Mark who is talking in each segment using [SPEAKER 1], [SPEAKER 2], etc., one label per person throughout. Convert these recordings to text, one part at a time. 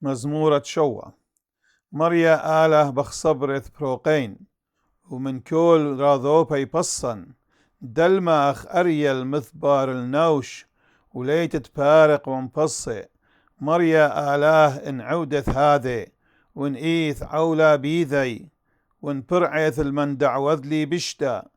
[SPEAKER 1] مزمورة شوى. مريا آله بخصبرث بروقين ومن كل راضوبي بصن دلماخ أريل مثبار النوش وليت بارق ومبصي. مريا آله إن عودث هذي وإن إيث عولا بيذي وإن برعيث المن دعوذ لي بشتا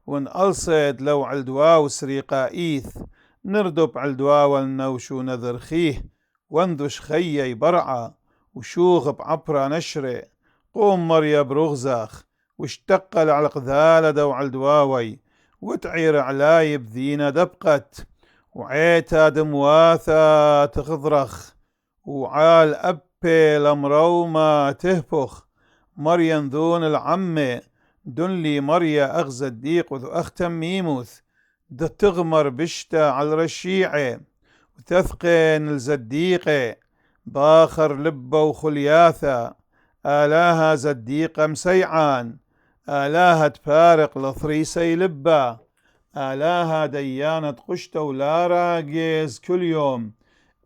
[SPEAKER 1] وإن ألصيد لو علدواو سريقا إيث نردب علدواو النوش ونذر خيه وانذش خيي برعا وشوغ بعبرا نشري. قوم مريا برغزاخ واشتقل على قذالة دو علدواوي وتعير علاي بذينا دبقت وعيتا دمواثا تخضرخ وعال أبي لمروما تهبخ. مريا ذون العمي دنلي مريا أغزى الديق وذو أختم ميموث ده تغمر بشتا على الرشيعي وتثقن الزديقي باخر لبه وخلياثا. آلاها زديقة مسيعان آلاها تفارق لثريسي لبا آلاها ديانة قشتة ولا راقيز كل يوم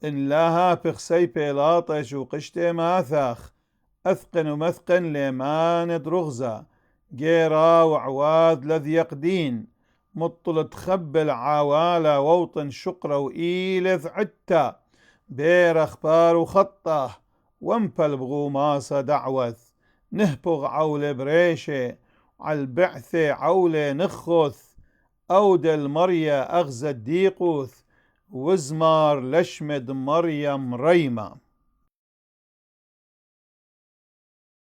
[SPEAKER 1] إن لاها بخسي بيلاطش وقشتة ماثاخ أثقن ومثقن ليمان درغزة جيرا وعواد لذ يقدين مطل تخبل عوالة ووطن شقرة وإيلث عتا بير أخبار وخطه وانبل بغوماسة دعوث نهبغ عولة بريشة عالبعثة عولة نخث أود المريا أغزى الديقوث وزمار لشمد مريم ريمة.